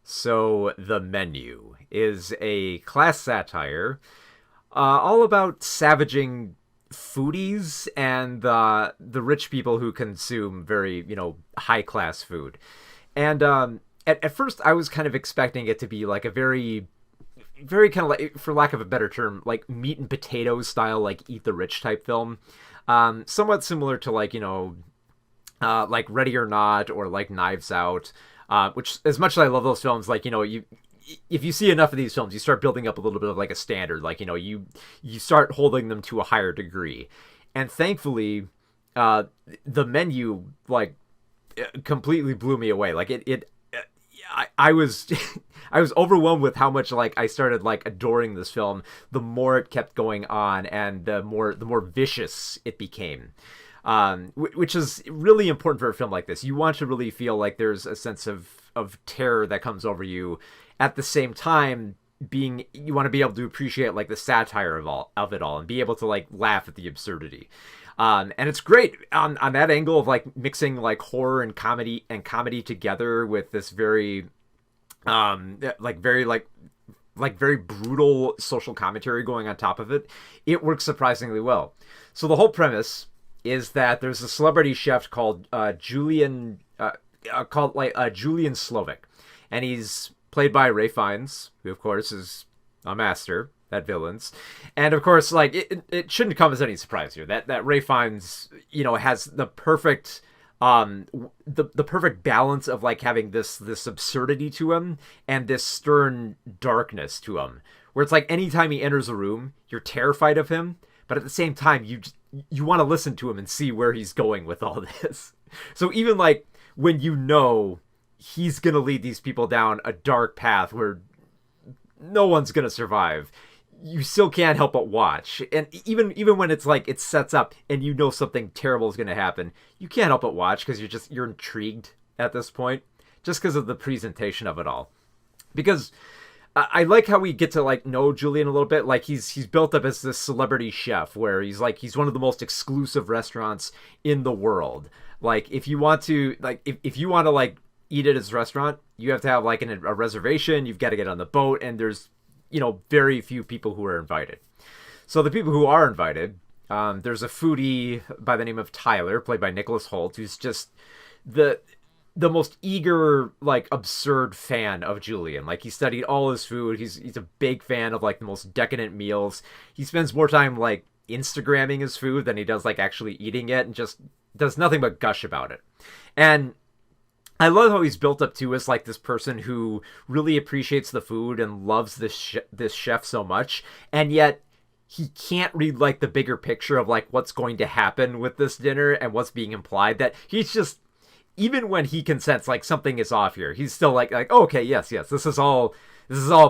So, The Menu is a class satire all about savaging foodies and the rich people who consume very, high class food. And at first, I was kind of expecting it to be like a very kind of like, for lack of a better term, like meat and potatoes style, like Eat the Rich type film. Somewhat similar to like Ready or Not or like Knives Out, which as much as I love those films, like you if you see enough of these films, you start building up a little bit of like a standard, like you start holding them to a higher degree, and thankfully, uh, the menu like completely blew me away. Like it I was I was overwhelmed with how much like I started like adoring this film the more it kept going on and the more vicious it became, which is really important for a film like this. You want to really feel like there's a sense of terror that comes over you. At the same time, being you want to be able to appreciate like the satire of it all and be able to like laugh at the absurdity. And it's great on that angle of like mixing like horror and comedy together with this very like very like very brutal social commentary going on top of it. It works surprisingly well. So the whole premise is that there's a celebrity chef called Julian Slovak, and he's played by Ray Fiennes, who of course is a master at villains. And of course, like it shouldn't come as any surprise here that Ray Fiennes, has the perfect the perfect balance of like having this absurdity to him and this stern darkness to him, where it's like anytime he enters a room, you're terrified of him, but at the same time you want to listen to him and see where he's going with all this. So even like when he's gonna lead these people down a dark path where no one's gonna survive, you still can't help but watch. And even when it's like it sets up and something terrible is gonna happen, you can't help but watch because you're intrigued at this point, just because of the presentation of it all. Because I like how we get to like know Julian a little bit. Like he's built up as this celebrity chef where he's one of the most exclusive restaurants in the world. Like if you want to like eat at his restaurant, you have to have like a reservation. You've got to get on the boat, and there's very few people who are invited. So the people who are invited, there's a foodie by the name of Tyler, played by Nicholas Hoult, who's just the most eager, like, absurd fan of Julian. Like, he studied all his food. He's a big fan of like the most decadent meals. He spends more time like Instagramming his food than he does like actually eating it, and just does nothing but gush about it. And I love how he's built up to as like this person who really appreciates the food and loves this chef so much, and yet he can't read like the bigger picture of like what's going to happen with this dinner and what's being implied. That he's just, even when he can sense like something is off here, he's still like oh, okay, yes, this is all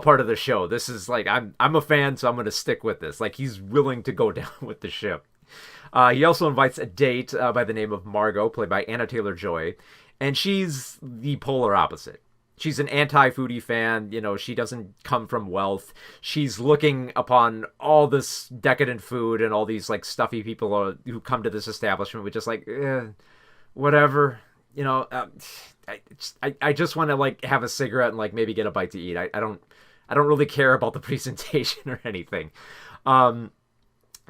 part of the show. This is like I'm a fan, so I'm going to stick with this. Like he's willing to go down with the ship. He also invites a date by the name of Margot, played by Anna Taylor-Joy. And she's the polar opposite. She's an anti-foodie fan. She doesn't come from wealth. She's looking upon all this decadent food and all these like stuffy people who come to this establishment with just like, whatever. I just want to like have a cigarette and like maybe get a bite to eat. I don't really care about the presentation or anything. And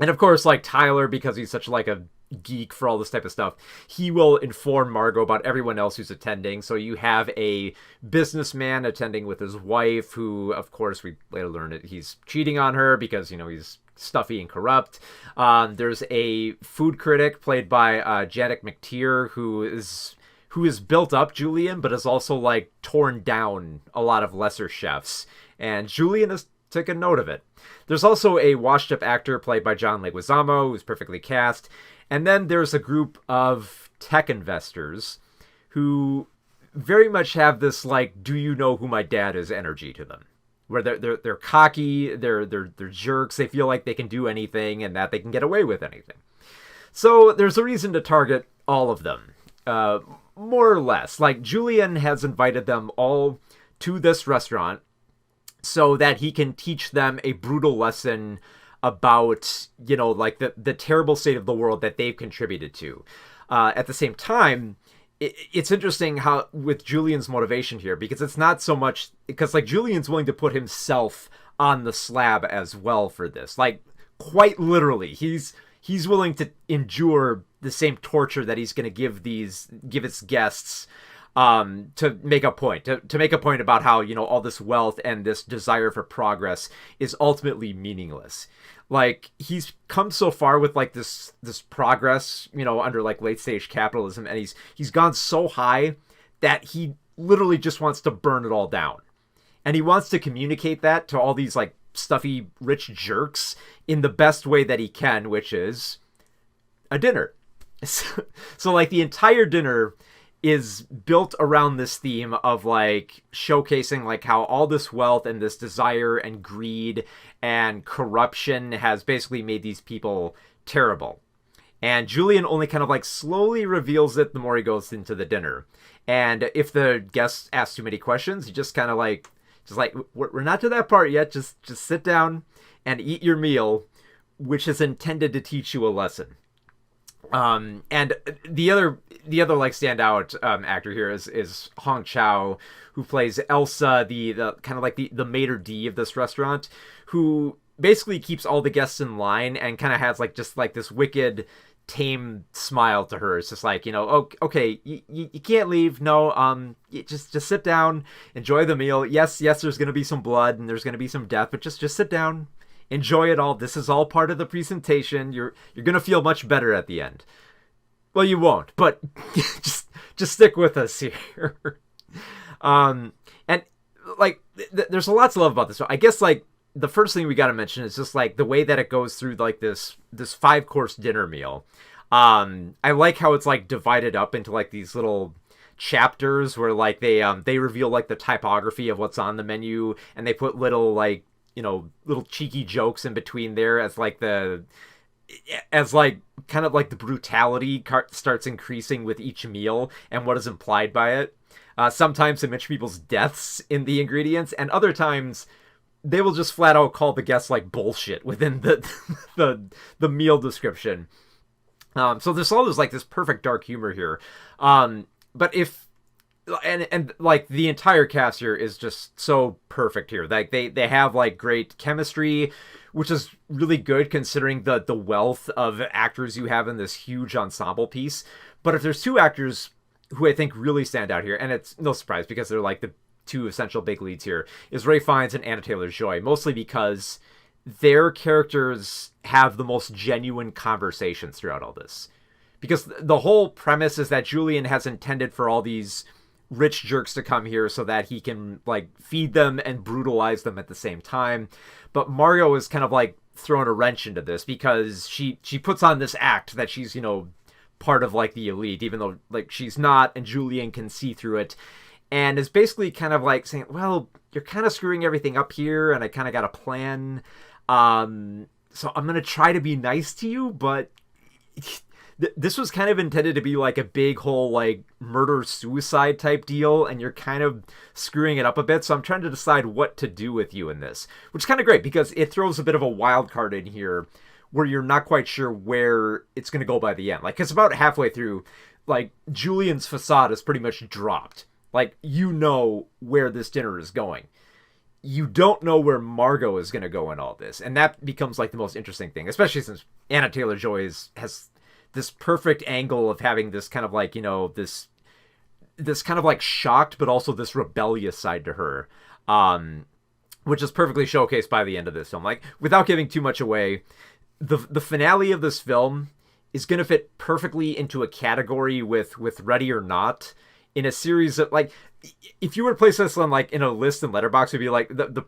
of course, like Tyler, because he's such like a geek for all this type of stuff, he will inform Margot about everyone else who's attending. So you have a businessman attending with his wife, who of course we later learn that he's cheating on her because he's stuffy and corrupt. There's a food critic played by Janet McTeer, who is built up Julian, but is also like torn down a lot of lesser chefs, and Julian has taken note of it. There's also a washed up actor played by John Leguizamo, who's perfectly cast. And then there's a group of tech investors who very much have this like, do you know who my dad is energy to them, where they're cocky, they're jerks, they feel like they can do anything and that they can get away with anything. So there's a reason to target all of them, more or less. Like Julian has invited them all to this restaurant so that he can teach them a brutal lesson about, like the terrible state of the world that they've contributed to. At the same time, it's interesting how with Julian's motivation here, because it's not so much because like Julian's willing to put himself on the slab as well for this, like quite literally he's willing to endure the same torture that he's going to give his guests to make a point to make a point about how, you know, all this wealth and this desire for progress is ultimately meaningless. Like he's come so far with like this progress, you know, under like late stage capitalism, and he's gone so high that he literally just wants to burn it all down. And he wants to communicate that to all these like stuffy rich jerks in the best way that he can, which is a dinner. So like the entire dinner is built around this theme of like showcasing like how all this wealth and this desire and greed and corruption has basically made these people terrible. And Julian only kind of like slowly reveals it the more he goes into the dinner. And if the guests ask too many questions, he just kind of like, we're not to that part yet. Just sit down and eat your meal, which is intended to teach you a lesson. And the other like standout actor here is Hong Chow, who plays Elsa, the kind of like the maitre d' of this restaurant, who basically keeps all the guests in line and kind of has like just like this wicked tame smile to her. It's just like, you know, oh, okay, you can't leave. No, just sit down, enjoy the meal. Yes, there's gonna be some blood and there's gonna be some death, but just sit down. Enjoy it all. This is all part of the presentation. You're gonna feel much better at the end. Well, you won't, but just stick with us here. And like, there's a lot to love about this. So I guess like the first thing we got to mention is just like the way that it goes through like this 5-course dinner meal. I like how it's like divided up into like these little chapters where like they reveal like the typography of what's on the menu, and they put little like, you know, little cheeky jokes in between there as like kind of like the brutality starts increasing with each meal and what is implied by it. Sometimes they mention people's deaths in the ingredients, and other times they will just flat out call the guests like bullshit within the meal description. So there's all this like this perfect dark humor here. But if and like the entire cast here is just so perfect here. Like they have like great chemistry, which is really good considering the wealth of actors you have in this huge ensemble piece. But if there's two actors who I think really stand out here, and it's no surprise because they're like the two essential big leads here, is Ralph Fiennes and Anya Taylor-Joy, mostly because their characters have the most genuine conversations throughout all this. Because the whole premise is that Julian has intended for all these rich jerks to come here so that he can like feed them and brutalize them at the same time. But Margot is kind of like throwing a wrench into this because she puts on this act that she's, you know, part of like the elite, even though like she's not, and Julian can see through it, and is basically kind of like saying, well, you're kind of screwing everything up here, and I kind of got a plan, so I'm gonna try to be nice to you, but this was kind of intended to be like a big whole like murder-suicide type deal, and you're kind of screwing it up a bit, so I'm trying to decide what to do with you in this. Which is kind of great, because it throws a bit of a wild card in here where you're not quite sure where it's going to go by the end. Like, it's about halfway through, like, Julian's facade is pretty much dropped. Like, you know where this dinner is going. You don't know where Margot is going to go in all this, and that becomes, like, the most interesting thing, especially since Anya Taylor-Joy has this perfect angle of having this kind of like, you know, this kind of like shocked but also this rebellious side to her, which is perfectly showcased by the end of this film. Like, without giving too much away, the finale of this film is going to fit perfectly into a category with Ready or Not, in a series of like, if you were to place this on like in a list in Letterboxd, it'd be like the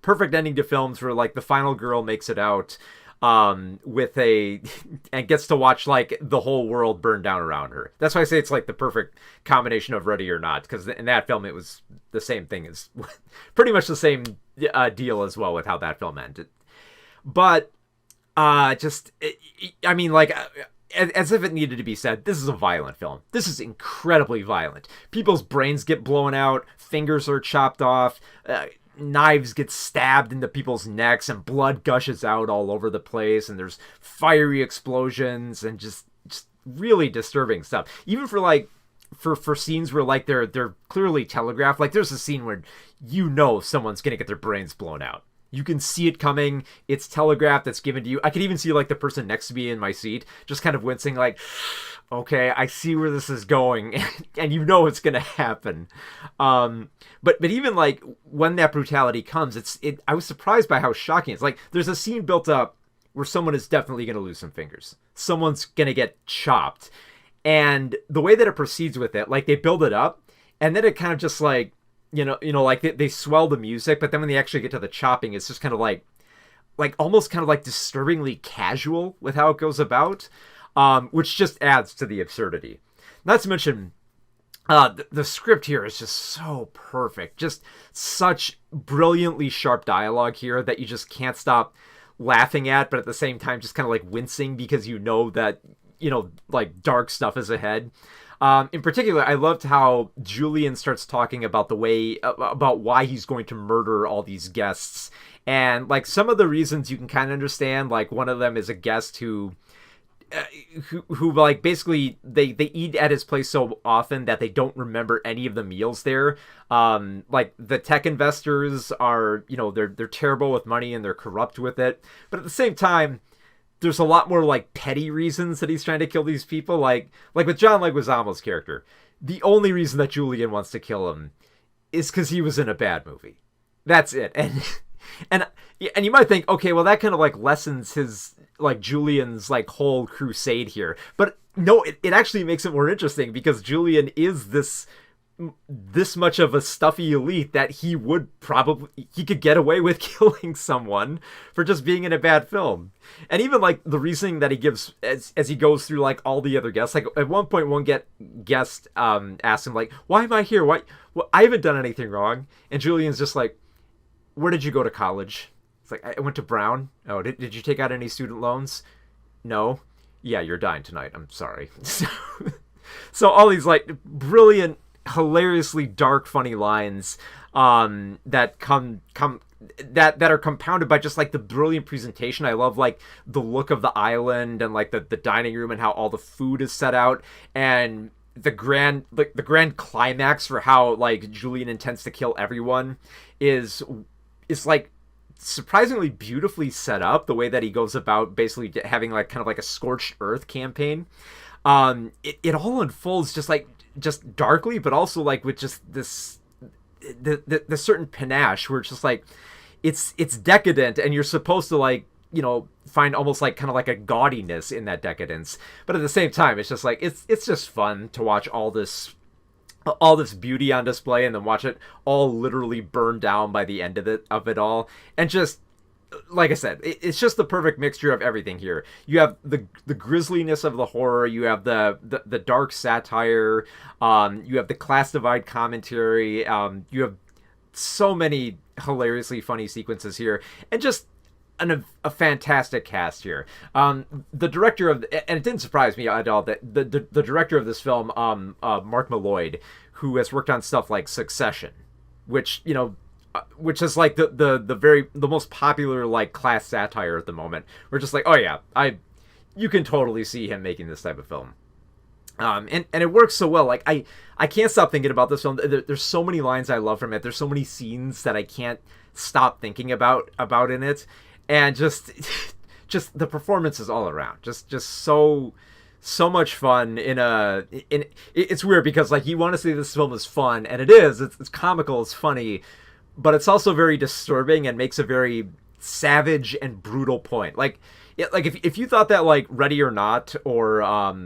perfect ending to films where like the final girl makes it out with and gets to watch like the whole world burn down around her. That's why I say it's like the perfect combination of Ready or Not, because in that film it was the same thing, as pretty much the same deal as well with how that film ended. But I mean, like, as if it needed to be said, this is a violent film. This is incredibly violent. People's brains get blown out, fingers are chopped off, knives get stabbed into people's necks, and blood gushes out all over the place, and there's fiery explosions, and just really disturbing stuff. Even for like for scenes where like they're clearly telegraphed. Like there's a scene where you know someone's gonna get their brains blown out. You can see it coming. It's telegraphed. It's given to you. I could even see like the person next to me in my seat just kind of wincing, like, okay, I see where this is going, and you know it's gonna happen. But even like when that brutality comes, I was surprised by how shocking it's. Like there's a scene built up where someone is definitely gonna lose some fingers. Someone's gonna get chopped, and the way that it proceeds with it, like they build it up, and then it kind of just like like they swell the music, but then when they actually get to the chopping, it's just kind of like almost kind of like disturbingly casual with how it goes about, which just adds to the absurdity. Not to mention, the script here is just so perfect. Just such brilliantly sharp dialogue here that you just can't stop laughing at, but at the same time just kind of like wincing because you know that, like dark stuff is ahead. In particular, I loved how Julian starts talking about about why he's going to murder all these guests. And like some of the reasons you can kind of understand, like one of them is a guest who like basically they eat at his place so often that they don't remember any of the meals there. Like the tech investors are, they're terrible with money and they're corrupt with it. But at the same time, there's a lot more like petty reasons that he's trying to kill these people. Like with John Leguizamo's character, the only reason that Julian wants to kill him is because he was in a bad movie. That's it. And you might think, okay, well that kind of like lessens his like Julian's like whole crusade here. But no, it actually makes it more interesting because Julian is this much of a stuffy elite that he could get away with killing someone for just being in a bad film. And even like the reasoning that he gives as he goes through like all the other guests, like at one point one guest asks him like, why am I here? Why? Well, I haven't done anything wrong. And Julian's just like, where did you go to college? It's like, I went to Brown. Oh, did you take out any student loans? No. Yeah, you're dying tonight. I'm sorry. So all these like brilliant, hilariously dark, funny lines that that are compounded by just like the brilliant presentation. I love like the look of the island and like the dining room and how all the food is set out, and the grand climax for how like Julian intends to kill everyone is like surprisingly beautifully set up. The way that he goes about basically having like kind of like a scorched earth campaign. It all unfolds just darkly, but also like with just this the certain panache where it's just like it's decadent, and you're supposed to like find almost like kind of like a gaudiness in that decadence, but at the same time it's just like it's just fun to watch all this beauty on display and then watch it all literally burn down by the end of it all. And just like I said, it's just the perfect mixture of everything here. You have the grisliness of the horror, you have the dark satire, you have the class divide commentary, you have so many hilariously funny sequences here, and just a fantastic cast here. The director and it didn't surprise me at all that the director of this film, Mark Malloyd, who has worked on stuff like Succession, which is like the most popular like class satire at the moment. We're just like, oh yeah, you can totally see him making this type of film. And it works so well. Like I can't stop thinking about this film. There's so many lines I love from it. There's so many scenes that I can't stop thinking about in it, and just the performances all around. Just so much fun it's weird because like you want to say this film is fun, and it is. It's comical, it's funny, but it's also very disturbing and makes a very savage and brutal point. Like if you thought that like Ready or Not or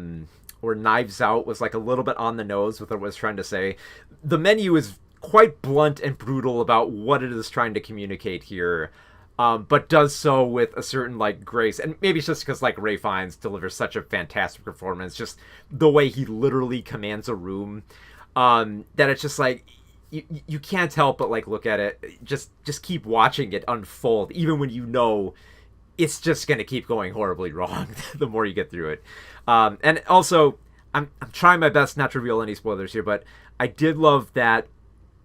Knives Out was like a little bit on the nose with what it was trying to say, The Menu is quite blunt and brutal about what it is trying to communicate here, but does so with a certain like grace. And maybe it's just because like Ralph Fiennes delivers such a fantastic performance, just the way he literally commands a room, that it's just like you can't help but like look at it, just keep watching it unfold, even when it's just going to keep going horribly wrong the more you get through it. And also, I'm trying my best not to reveal any spoilers here, but I did love that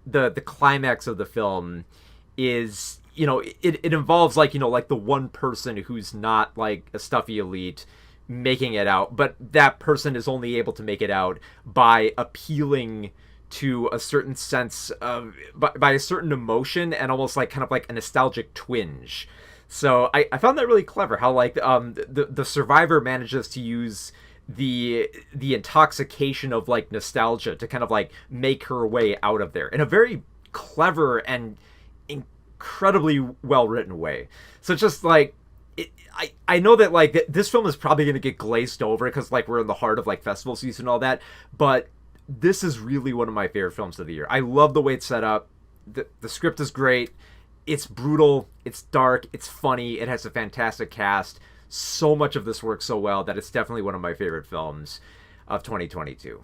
the climax of the film is, it involves like, like the one person who's not like a stuffy elite making it out, but that person is only able to make it out by appealing to a certain sense of by a certain emotion and almost like kind of like a nostalgic twinge. So I found that really clever how like the survivor manages to use the intoxication of like nostalgia to kind of like make her way out of there in a very clever and incredibly well written way. So just like I know that like this film is probably going to get glazed over because like we're in the heart of like festival season and all that, but this is really one of my favorite films of the year. I love the way it's set up. The script is great. It's brutal. It's dark. It's funny. It has a fantastic cast. So much of this works so well that it's definitely one of my favorite films of 2022.